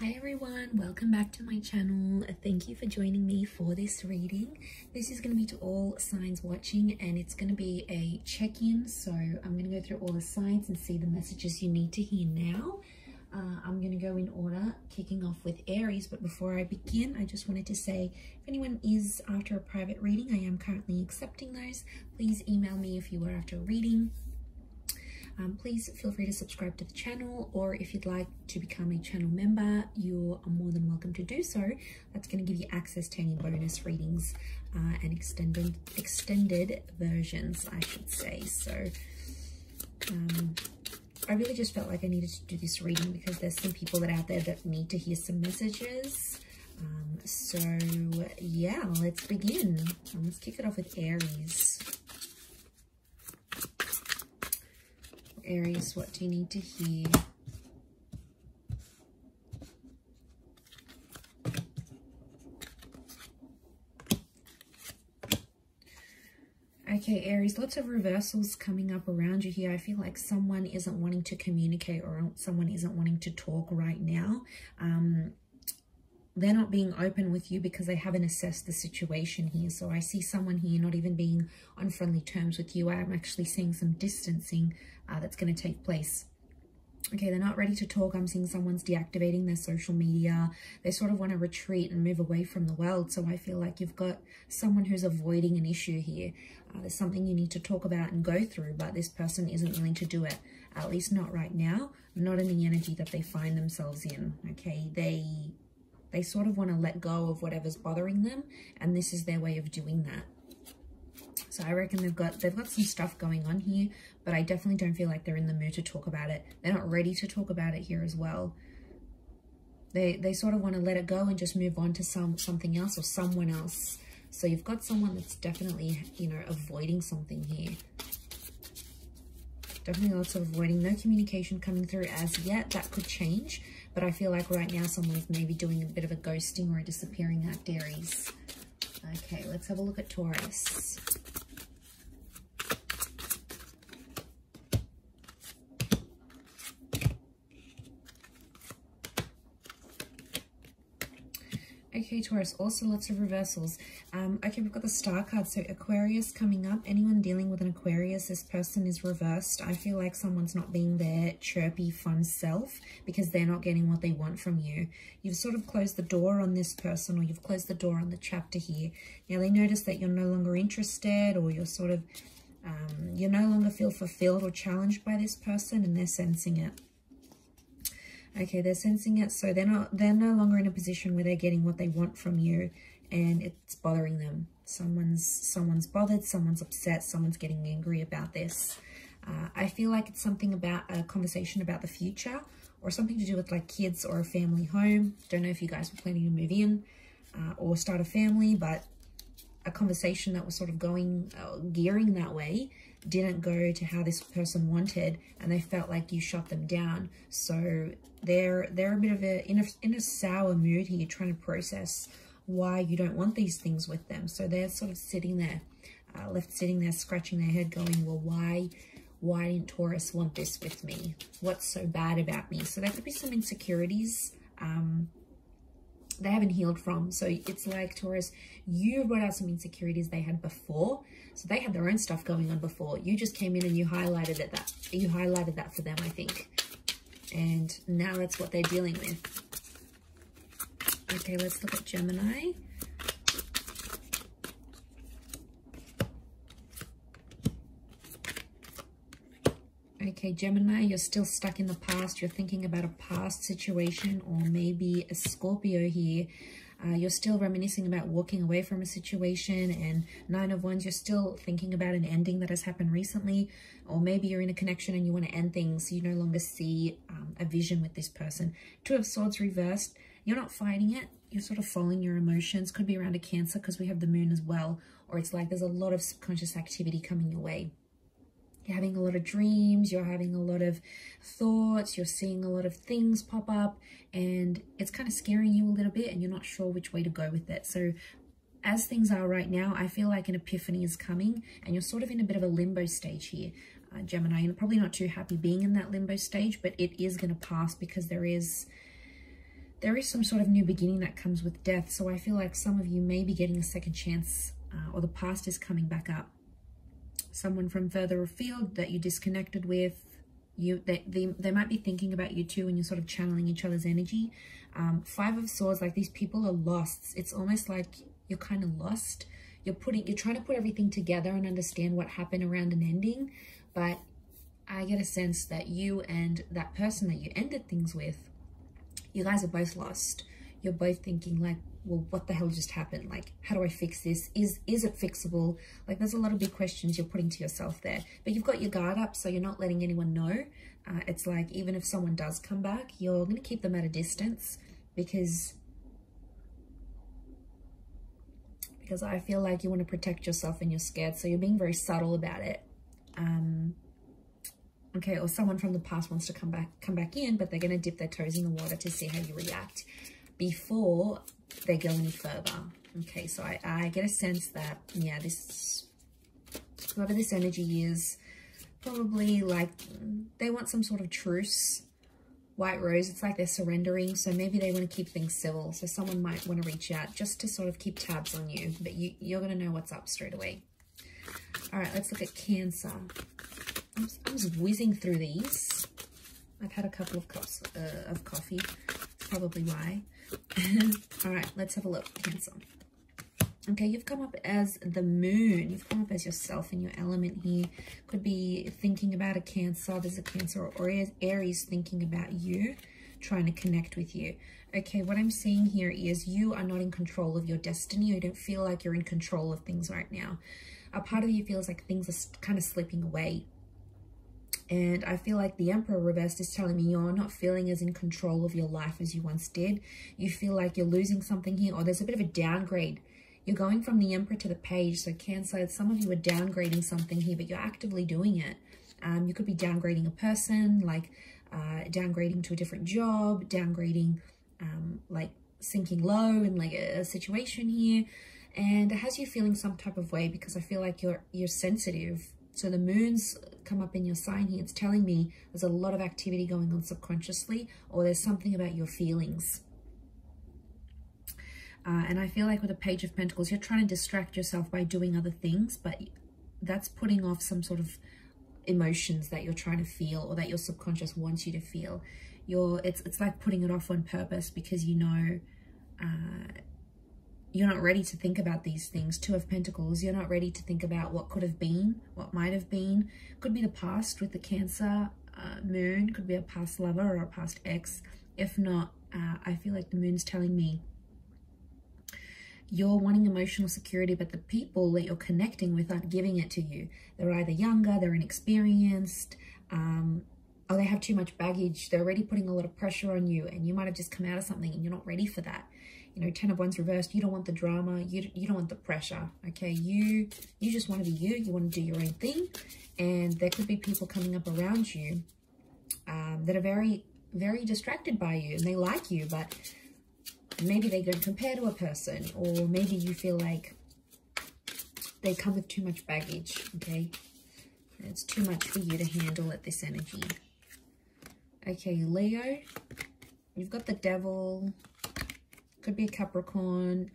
Hi everyone, welcome back to my channel. Thank you for joining me for this reading. This is going to be to all signs watching, and it's going to be a check-in. So I'm going to go through all the signs and see the messages you need to hear now. I'm going to go in order, kicking off with Aries. But before I begin, I just wanted to say, if anyone is after a private reading, I am currently accepting those. Please email me if you are after a reading. Please feel free to subscribe to the channel, or if you'd like to become a channel member, you are more than welcome to do so. That's going to give you access to any bonus readings and extended versions, I should say. So I really just felt like I needed to do this reading because there's some people that are out there that need to hear some messages. So yeah, let's begin. Let's kick it off with Aries. Aries, what do you need to hear? Okay, Aries, lots of reversals coming up around you here. I feel like someone isn't wanting to communicate, or someone isn't wanting to talk right now. They're not being open with you because they haven't assessed the situation here. So I see someone here not even being on friendly terms with you. I'm actually seeing some distancing that's going to take place. Okay, they're not ready to talk. I'm seeing someone's deactivating their social media. They sort of want to retreat and move away from the world. So I feel like you've got someone who's avoiding an issue here. There's something you need to talk about and go through, but this person isn't willing to do it. At least not right now. Not in the energy that they find themselves in. Okay, they sort of want to let go of whatever's bothering them, and this is their way of doing that. So I reckon they've got some stuff going on here, but I definitely don't feel like they're in the mood to talk about it. They're not ready to talk about it here as well. They sort of want to let it go and just move on to something else or someone else. So you've got someone that's definitely, you know, avoiding something here. Definitely lots of avoiding. No communication coming through as yet. That could change. But I feel like right now someone's maybe doing a bit of a ghosting or a disappearing act, Aries. Okay, let's have a look at Taurus. Okay, Taurus, also lots of reversals. Okay, we've got the Star card, so Aquarius coming up. Anyone dealing with an Aquarius, this person is reversed. I feel like someone's not being their chirpy, fun self because they're not getting what they want from you. You've sort of closed the door on this person, or you've closed the door on the chapter here. Now, they notice that you're no longer interested, or you're sort of, you no longer feel fulfilled or challenged by this person, and they're sensing it. Okay, they're sensing it, so they're no longer in a position where they're getting what they want from you, and it's bothering them. Someone's bothered, someone's upset, someone's getting angry about this. I feel like it's something about a conversation about the future, or something to do with like kids or a family home. Don't know if you guys were planning to move in or start a family, but a conversation that was sort of gearing that way didn't go to how this person wanted, and they felt like you shut them down. So they're a bit of in a sour mood here, trying to process why you don't want these things with them. So they're sort of sitting there, left sitting there, scratching their head, going, well, why didn't Taurus want this with me? What's so bad about me? So there could be some insecurities they haven't healed from. So it's like, Taurus, you brought out some insecurities they had before. So they had their own stuff going on before. You just came in and you highlighted that. You highlighted that for them, I think. And now that's what they're dealing with. Okay, let's look at Gemini. Okay, Gemini, you're still stuck in the past. You're thinking about a past situation, or maybe a Scorpio here. You're still reminiscing about walking away from a situation, and 9 of Wands, you're still thinking about an ending that has happened recently, or maybe you're in a connection and you want to end things. So you no longer see a vision with this person. 2 of Swords reversed. You're not fighting it. You're sort of following your emotions. Could be around a Cancer because we have the moon as well, or it's like there's a lot of subconscious activity coming your way. You're having a lot of dreams, you're having a lot of thoughts, you're seeing a lot of things pop up, and it's kind of scaring you a little bit, and you're not sure which way to go with it. So as things are right now, I feel like an epiphany is coming, and you're sort of in a bit of a limbo stage here. Gemini, and probably not too happy being in that limbo stage, but it is going to pass because there is there is some sort of new beginning that comes with death. So I feel like some of you may be getting a second chance, or the past is coming back up. Someone from further afield that you disconnected with, they might be thinking about you too, and you're sort of channeling each other's energy. 5 of Swords, like these people are lost. It's almost like you're kind of lost. You're trying to put everything together and understand what happened around an ending, but I get a sense that you and that person that you ended things with, you guys are both lost. You're both thinking like, well, what the hell just happened? Like, how do I fix this? Is it fixable? Like, there's a lot of big questions you're putting to yourself there, but you've got your guard up, so you're not letting anyone know. It's like, even if someone does come back, you're going to keep them at a distance, because I feel like you want to protect yourself and you're scared, so you're being very subtle about it. Okay, or someone from the past wants to come back in, but they're going to dip their toes in the water to see how you react before they go any further. Okay, so I get a sense that, yeah, whoever this energy is, probably like they want some sort of truce. White Rose, it's like they're surrendering, so maybe they want to keep things civil. So someone might want to reach out just to sort of keep tabs on you, but you're going to know what's up straight away. All right, let's look at Cancer. I'm just whizzing through these. I've had a couple of cups of coffee. That's probably why. All right, let's have a look. Cancer. Okay, you've come up as the Moon. You've come up as yourself in your element here. Could be thinking about a Cancer. There's a Cancer or Aries thinking about you, trying to connect with you. Okay, what I'm seeing here is you are not in control of your destiny. You don't feel like you're in control of things right now. A part of you feels like things are kind of slipping away. And I feel like the Emperor reversed is telling me you're not feeling as in control of your life as you once did. You feel like you're losing something here, or there's a bit of a downgrade. You're going from the Emperor to the Page. So Cancer, some of you are downgrading something here, but you're actively doing it. You could be downgrading a person, like downgrading to a different job, downgrading, like sinking low in like a situation here. And it has you feeling some type of way, because I feel like you're sensitive. So the Moon's come up in your sign here. It's telling me there's a lot of activity going on subconsciously, or there's something about your feelings. And I feel like with the Page of Pentacles, you're trying to distract yourself by doing other things, but that's putting off some sort of emotions that you're trying to feel, or that your subconscious wants you to feel. It's like putting it off on purpose, because you know you're not ready to think about these things. 2 of Pentacles, you're not ready to think about what could have been, what might have been. Could be the past with the Cancer Moon, could be a past lover or a past ex. If not, I feel like the Moon's telling me you're wanting emotional security, but the people that you're connecting with aren't giving it to you. They're either younger, they're inexperienced, or they have too much baggage. They're already putting a lot of pressure on you, and you might have just come out of something and you're not ready for that. You know, 10 of Wands reversed, you don't want the drama, you don't want the pressure, okay? You just want to be you want to do your own thing, and there could be people coming up around you that are very, very distracted by you, and they like you, but maybe they don't compare to a person, or maybe you feel like they come with too much baggage, okay? It's too much for you to handle at this energy. Okay, Leo, you've got the Devil, could be a Capricorn.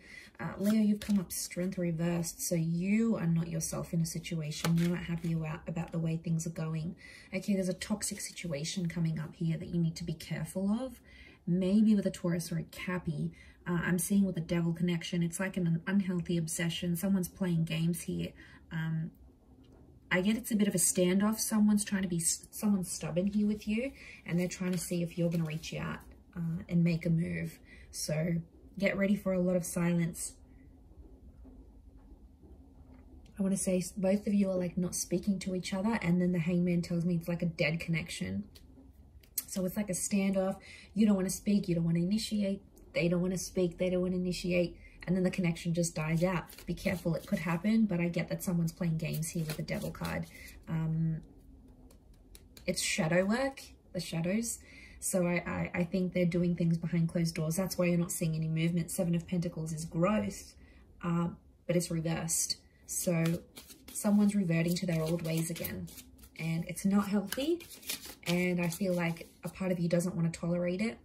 Leo, you've come up Strength reversed, so you are not yourself in a situation. You're not happy about the way things are going. Okay, there's a toxic situation coming up here that you need to be careful of. Maybe with a Taurus or a Cappy. I'm seeing with the Devil connection, it's like an unhealthy obsession. Someone's playing games here. I get it's a bit of a standoff. Someone's stubborn here with you, and they're trying to see if you're going to reach out and make a move. So get ready for a lot of silence. I want to say both of you are like not speaking to each other, and then the Hangman tells me it's like a dead connection. So it's like a standoff. You don't want to speak, you don't want to initiate. They don't want to speak, they don't want to initiate. And then the connection just dies out. Be careful, it could happen, but I get that someone's playing games here with the Devil card. It's shadow work, the shadows. So I think they're doing things behind closed doors. That's why you're not seeing any movement. 7 of Pentacles is growth, but it's reversed. So someone's reverting to their old ways again. And it's not healthy. And I feel like a part of you doesn't want to tolerate it.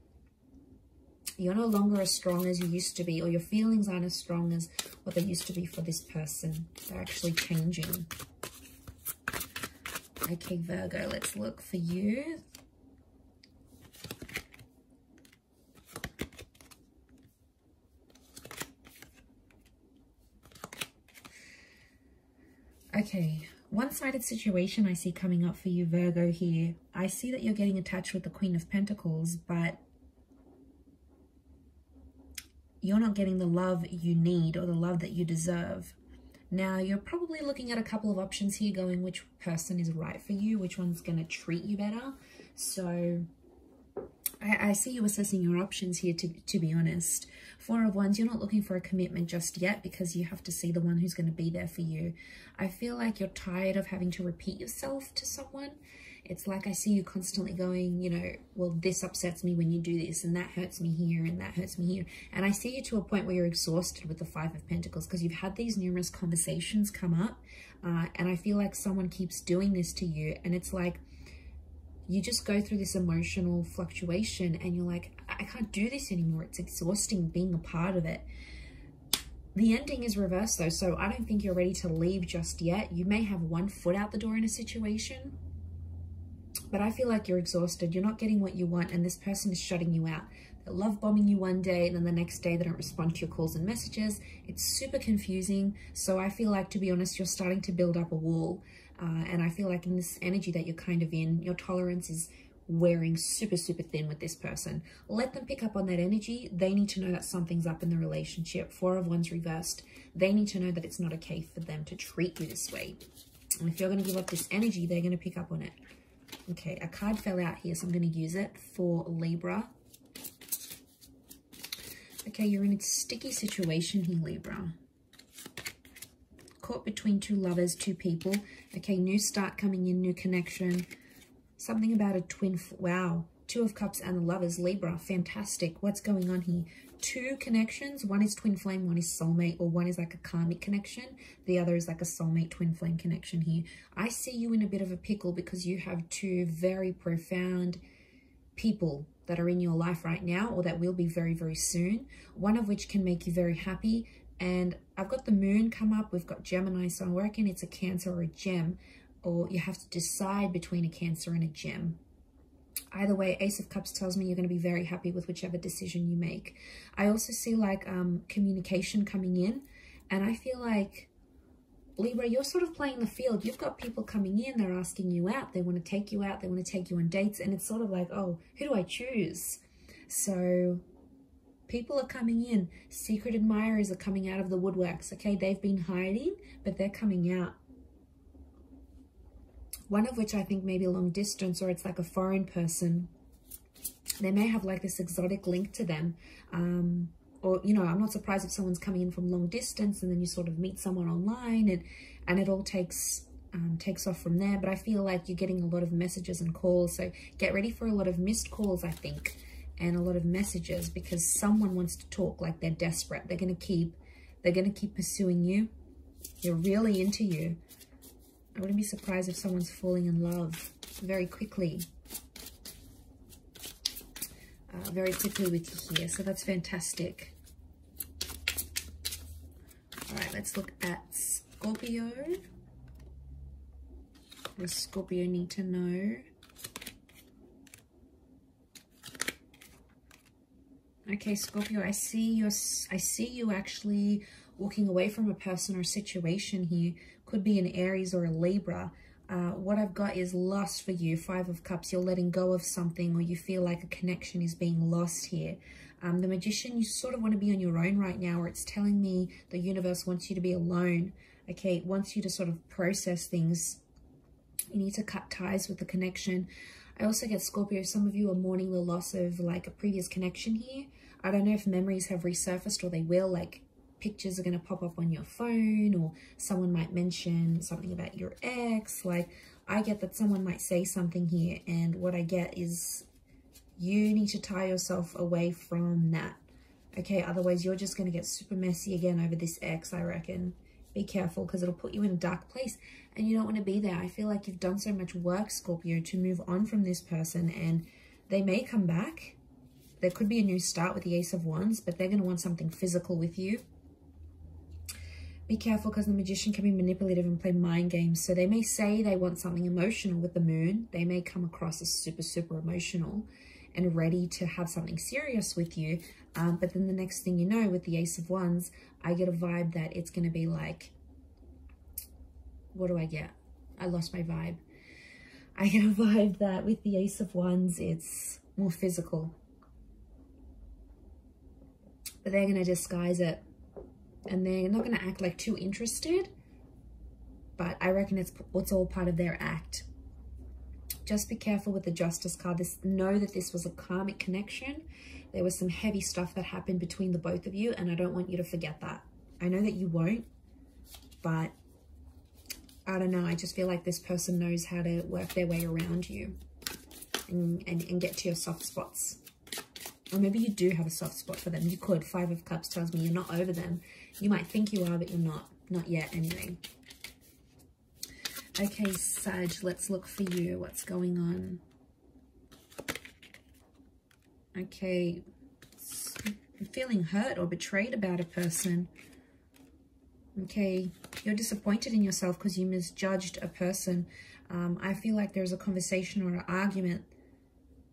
You're no longer as strong as you used to be, or your feelings aren't as strong as what they used to be for this person. They're actually changing. Okay, Virgo, let's look for you. Okay, one-sided situation I see coming up for you, Virgo, here. I see that you're getting attached with the Queen of Pentacles, but you're not getting the love you need or the love that you deserve. Now, you're probably looking at a couple of options here, going which person is right for you, which one's going to treat you better. So I see you assessing your options here, to be honest. Four of Wands, you're not looking for a commitment just yet because you have to see the one who's going to be there for you. I feel like you're tired of having to repeat yourself to someone. It's like I see you constantly going, you know, well, this upsets me when you do this, and that hurts me here, and that hurts me here. And I see you to a point where you're exhausted with the Five of Pentacles because you've had these numerous conversations come up, and I feel like someone keeps doing this to you, and it's like you just go through this emotional fluctuation and you're like, I can't do this anymore. It's exhausting being a part of it. The ending is reversed though, so I don't think you're ready to leave just yet. You may have one foot out the door in a situation, but I feel like you're exhausted. You're not getting what you want, and this person is shutting you out. They're love bombing you one day, and then the next day they don't respond to your calls and messages. It's super confusing. So I feel like, to be honest, you're starting to build up a wall. And I feel like in this energy that you're kind of in, your tolerance is wearing super, super thin with this person. Let them pick up on that energy. They need to know that something's up in the relationship. Four of Wands reversed. They need to know that it's not okay for them to treat you this way. And if you're going to give up this energy, they're going to pick up on it. Okay, a card fell out here, so I'm going to use it for Libra. Okay, you're in a sticky situation here, Libra. Caught between two lovers, two people. Okay, new start coming in, new connection. Something about a twin, wow. Two of Cups and the Lovers, Libra, fantastic. What's going on here? Two connections, one is twin flame, one is soulmate, or one is like a karmic connection. The other is like a soulmate twin flame connection here. I see you in a bit of a pickle because you have two very profound people that are in your life right now, or that will be very, very soon. One of which can make you very happy. And I've got the moon come up. We've got Gemini. So I'm working it's a Cancer or a Gem, or you have to decide between a Cancer and a Gem. Either way, Ace of Cups tells me you're going to be very happy with whichever decision you make. I also see like communication coming in. And I feel like, Libra, you're sort of playing the field. You've got people coming in. They're asking you out. They want to take you out. They want to take you on dates. And it's sort of like, oh, who do I choose? So people are coming in. Secret admirers are coming out of the woodworks. Okay, they've been hiding, but they're coming out. One of which I think may be long distance, or it's like a foreign person. They may have like this exotic link to them. Or, you know, I'm not surprised if someone's coming in from long distance and then you sort of meet someone online and it all takes off from there. But I feel like you're getting a lot of messages and calls. So get ready for a lot of missed calls, I think. And a lot of messages, because someone wants to talk, like they're desperate. They're going to keep pursuing you. They're really into you. I wouldn't be surprised if someone's falling in love very quickly. Very quickly with you here. So that's fantastic. All right, let's look at Scorpio. What does Scorpio need to know? Okay, Scorpio, I see you actually walking away from a person or situation here. Could be an Aries or a Libra. What I've got is loss for you. Five of Cups, you're letting go of something, or you feel like a connection is being lost here. The Magician, you sort of want to be on your own right now, or it's telling me the universe wants you to be alone. Okay, it wants you to sort of process things. You need to cut ties with the connection. I also get, Scorpio, some of you are mourning the loss of like a previous connection here. I don't know if memories have resurfaced, or they will, like pictures are going to pop up on your phone, or someone might mention something about your ex. Like, I get that someone might say something here, and what I get is you need to tie yourself away from that. Okay, otherwise you're just going to get super messy again over this ex, I reckon. Be careful, because it'll put you in a dark place and you don't want to be there. I feel like you've done so much work, Scorpio, to move on from this person, and they may come back. There could be a new start with the Ace of Wands, but they're going to want something physical with you. Be careful, because the Magician can be manipulative and play mind games. So they may say they want something emotional with the Moon. They may come across as super, super emotional and ready to have something serious with you. But then the next thing you know, with the Ace of Wands, I get a vibe that it's going to be like, what do I get? I lost my vibe. I get a vibe that with the Ace of Wands, it's more physical. But they're going to disguise it. And they're not going to act like too interested. But I reckon it's all part of their act. Just be careful with the Justice card. Know that this was a karmic connection. There was some heavy stuff that happened between the both of you. And I don't want you to forget that. I know that you won't. But I don't know. I just feel like this person knows how to work their way around you. And get to your soft spots. Or maybe you do have a soft spot for them. You could. 5 of Cups tells me you're not over them. You might think you are, but you're not. Not yet, anyway. Okay, Sag, let's look for you. What's going on? Okay. I'm feeling hurt or betrayed about a person. Okay. You're disappointed in yourself because you misjudged a person. I feel like there's a conversation or an argument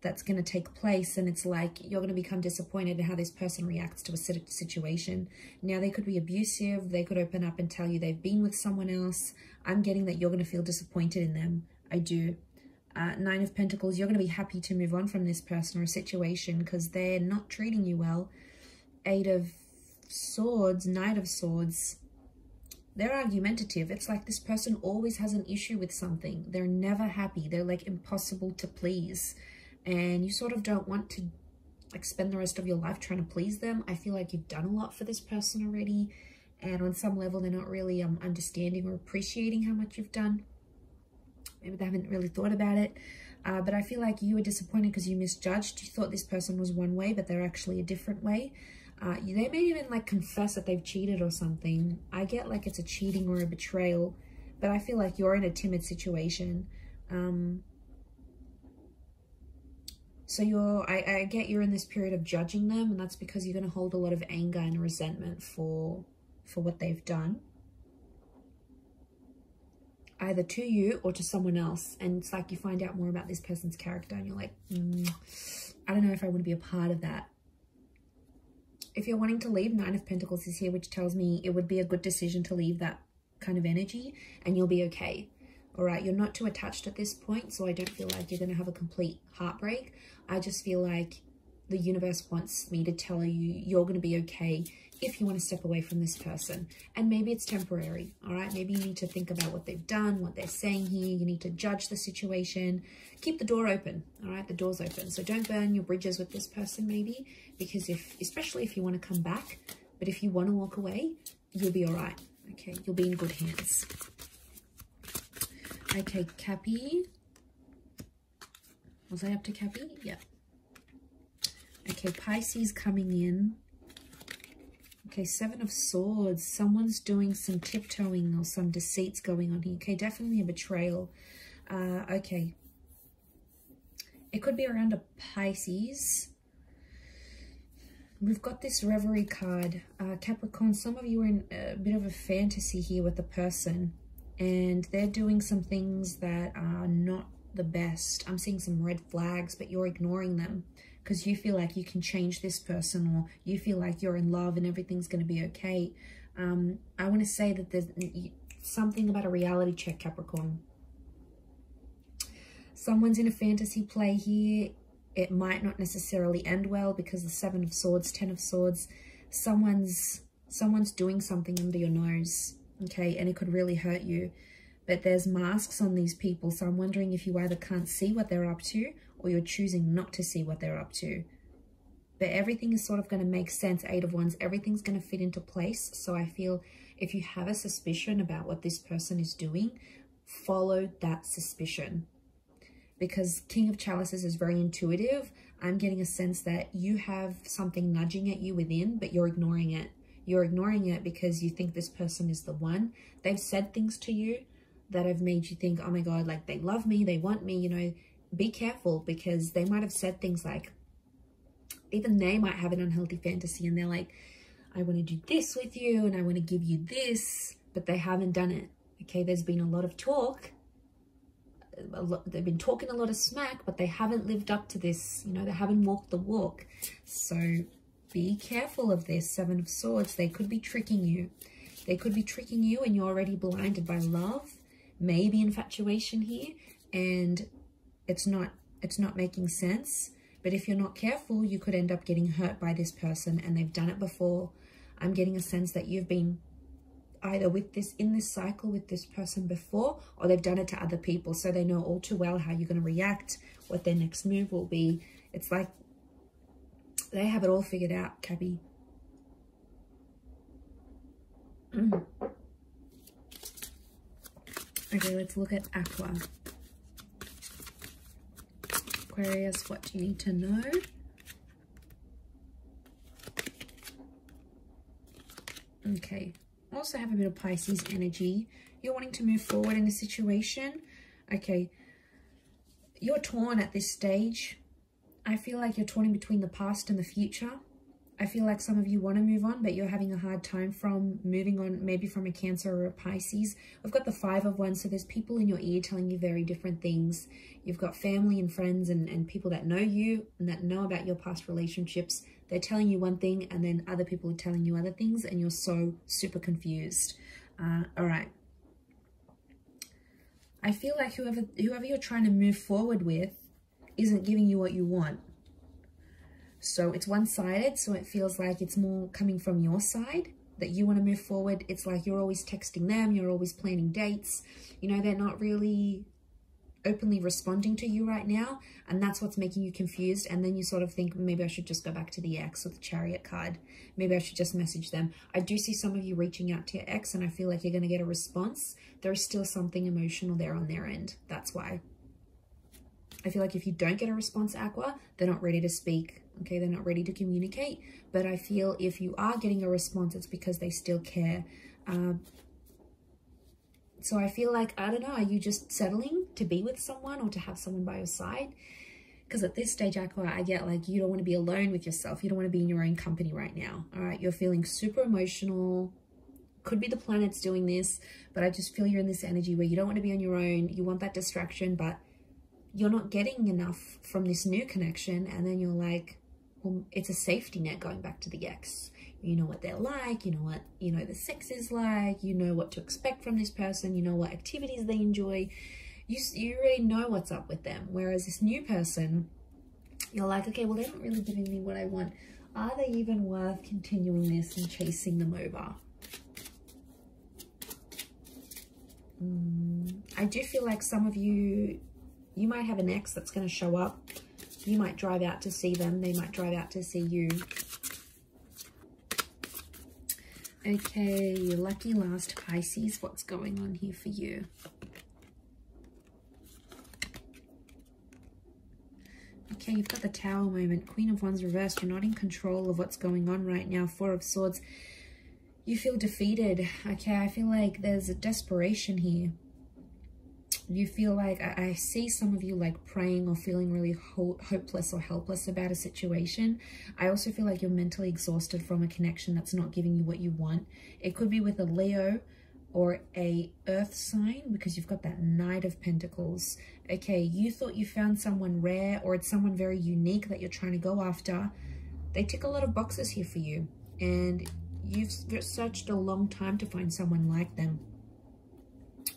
that's going to take place, and it's like you're going to become disappointed in how this person reacts to a situation. Now, they could be abusive. They could open up and tell you they've been with someone else. I'm getting that you're going to feel disappointed in them. I do. 9 of Pentacles, you're going to be happy to move on from this person or a situation because they're not treating you well. 8 of Swords, Knight of Swords, they're argumentative. It's like this person always has an issue with something. They're never happy. They're like impossible to please. And you sort of don't want to like spend the rest of your life trying to please them. I feel like you've done a lot for this person already. And on some level, they're not really understanding or appreciating how much you've done. Maybe they haven't really thought about it. But I feel like you were disappointed because you misjudged. You thought this person was one way, but they're actually a different way. They may even like confess that they've cheated or something. I get like it's a cheating or a betrayal. But I feel like you're in a timid situation. So I get you're in this period of judging them, and that's because you're going to hold a lot of anger and resentment for what they've done. Either to you or to someone else. And it's like you find out more about this person's character and you're like, I don't know if I want to be a part of that. If you're wanting to leave, 9 of Pentacles is here, which tells me it would be a good decision to leave that kind of energy and you'll be okay. All right, you're not too attached at this point, so I don't feel like you're going to have a complete heartbreak. I just feel like the universe wants me to tell you you're going to be okay if you want to step away from this person. And maybe it's temporary, all right? Maybe you need to think about what they've done, what they're saying here. You need to judge the situation. Keep the door open, all right? The door's open. So don't burn your bridges with this person maybe, because especially if you want to come back, but if you want to walk away, you'll be all right, okay? You'll be in good hands. Okay, Cappy. Was I up to Cappy? Yeah. Okay, Pisces coming in. Okay, 7 of Swords. Someone's doing some tiptoeing or some deceits going on here. Okay, definitely a betrayal. Okay. It could be around a Pisces. We've got this Reverie card. Capricorn, some of you are in a bit of a fantasy here with the person. And they're doing some things that are not the best. I'm seeing some red flags, but you're ignoring them because you feel like you can change this person, or you feel like you're in love and everything's going to be okay. I want to say that there's something about a reality check, Capricorn. Someone's in a fantasy play here. It might not necessarily end well because the 7 of Swords, 10 of Swords, someone's doing something under your nose. Okay, and it could really hurt you. But there's masks on these people, so I'm wondering if you either can't see what they're up to or you're choosing not to see what they're up to. But everything is sort of going to make sense, 8 of Wands. Everything's going to fit into place. So I feel if you have a suspicion about what this person is doing, follow that suspicion. Because King of Chalices is very intuitive. I'm getting a sense that you have something nudging at you within, but you're ignoring it. You're ignoring it because you think this person is the one. They've said things to you that have made you think, oh my God, like they love me, they want me, you know. Be careful because they might have said things like, even they might have an unhealthy fantasy and they're like, I want to do this with you and I want to give you this, but they haven't done it. Okay, there's been a lot of talk. They've been talking a lot of smack, but they haven't lived up to this. You know, they haven't walked the walk. So be careful of this. Seven of Swords. They could be tricking you. They could be tricking you and you're already blinded by love, maybe infatuation here, and it's not making sense. But if you're not careful, you could end up getting hurt by this person, and they've done it before. I'm getting a sense that you've been either in this cycle with this person before, or they've done it to other people, so they know all too well how you're going to react, what their next move will be. It's like they have it all figured out, Cappy. Okay, let's look at Aqua. Aquarius, what do you need to know? Okay, also have a bit of Pisces energy. You're wanting to move forward in a situation. Okay, you're torn at this stage. I feel like you're torn in between the past and the future. I feel like some of you want to move on, but you're having a hard time from moving on, maybe from a Cancer or a Pisces. We've got the Five of Wands, so there's people in your ear telling you very different things. You've got family and friends and people that know you and that know about your past relationships. They're telling you one thing, and then other people are telling you other things, and you're so super confused. All right. I feel like whoever you're trying to move forward with isn't giving you what you want. So it's one-sided, so it feels like it's more coming from your side, that you want to move forward. It's like you're always texting them, you're always planning dates. You know, they're not really openly responding to you right now, and that's what's making you confused. And then you sort of think, maybe I should just go back to the ex or the Chariot card. Maybe I should just message them. I do see some of you reaching out to your ex, and I feel like you're going to get a response. There is still something emotional there on their end. That's why. I feel like if you don't get a response, Aqua, they're not ready to speak. Okay, they're not ready to communicate. But I feel if you are getting a response, it's because they still care. So I feel like, I don't know, are you just settling to be with someone or to have someone by your side? Because at this stage, Aqua, I get like you don't want to be alone with yourself. You don't want to be in your own company right now. All right, you're feeling super emotional. Could be the planets doing this, but I just feel you're in this energy where you don't want to be on your own. You want that distraction, but you're not getting enough from this new connection. And then you're like, well, it's a safety net going back to the ex. You know what they're like, you know what, the sex is like, you know what to expect from this person, you know what activities they enjoy. You already know what's up with them. Whereas this new person, you're like, okay, well, they're not really giving me what I want. Are they even worth continuing this and chasing them over? I do feel like some of you might have an ex that's going to show up. You might drive out to see them. They might drive out to see you. Okay, lucky last Pisces. What's going on here for you? Okay, you've got the Tower moment. Queen of Wands reversed. You're not in control of what's going on right now. Four of Swords. You feel defeated. Okay, I feel like there's a desperation here. You feel like, I see some of you like praying or feeling really hopeless or helpless about a situation. I also feel like you're mentally exhausted from a connection that's not giving you what you want. It could be with a Leo or a Earth sign, because you've got that Knight of Pentacles. Okay, you thought you found someone rare, or it's someone very unique that you're trying to go after. They tick a lot of boxes here for you, and you've searched a long time to find someone like them.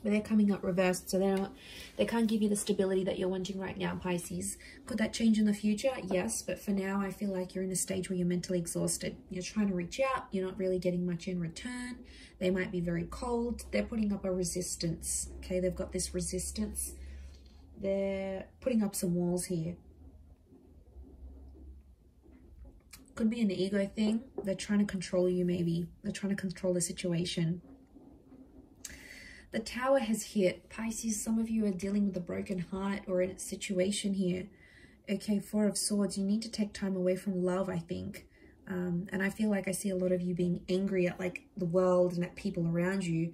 But they're coming up reversed, so they can't give you the stability that you're wanting right now, Pisces. Could that change in the future? Yes, but for now, I feel like you're in a stage where you're mentally exhausted. You're trying to reach out. You're not really getting much in return. They might be very cold. They're putting up a resistance, okay? They've got this resistance. They're putting up some walls here. Could be an ego thing. They're trying to control you, maybe. They're trying to control the situation. The Tower has hit. Pisces, some of you are dealing with a broken heart or in a situation here. Okay, Four of Swords. You need to take time away from love, I think. And I feel like I see a lot of you being angry at like the world and at people around you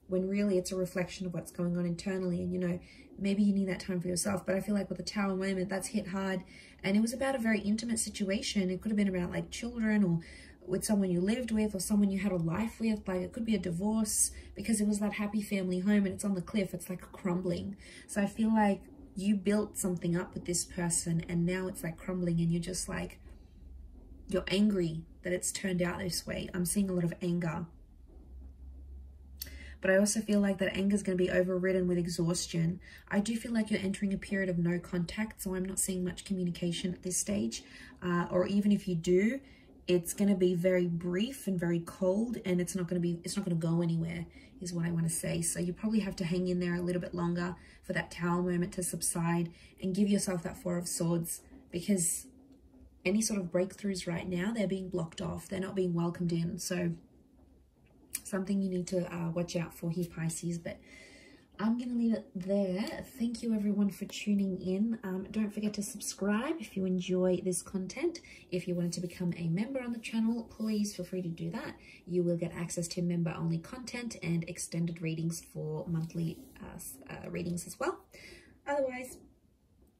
when really it's a reflection of what's going on internally. And, you know, maybe you need that time for yourself. But I feel like with the Tower moment, that's hit hard. And it was about a very intimate situation. It could have been about like children, or with someone you lived with, or someone you had a life with. Like, it could be a divorce, because it was that happy family home and it's on the cliff. It's like crumbling. So I feel like you built something up with this person, and now it's like crumbling, and you're just like, you're angry that it's turned out this way. I'm seeing a lot of anger. But I also feel like that anger is going to be overridden with exhaustion. I do feel like you're entering a period of no contact, so I'm not seeing much communication at this stage. Or even if you do, it's going to be very brief and very cold, and it's not going to go anywhere, is what I want to say. So you probably have to hang in there a little bit longer for that Tower moment to subside, and give yourself that Four of Swords, because any sort of breakthroughs right now, they're being blocked off. They're not being welcomed in. So something you need to watch out for here, Pisces. But I'm going to leave it there. Thank you everyone for tuning in. Don't forget to subscribe if you enjoy this content. If you wanted to become a member on the channel, please feel free to do that. You will get access to member-only content and extended readings for monthly readings as well. Otherwise,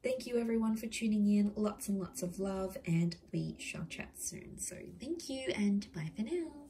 thank you everyone for tuning in. Lots and lots of love, and we shall chat soon. So thank you, and bye for now.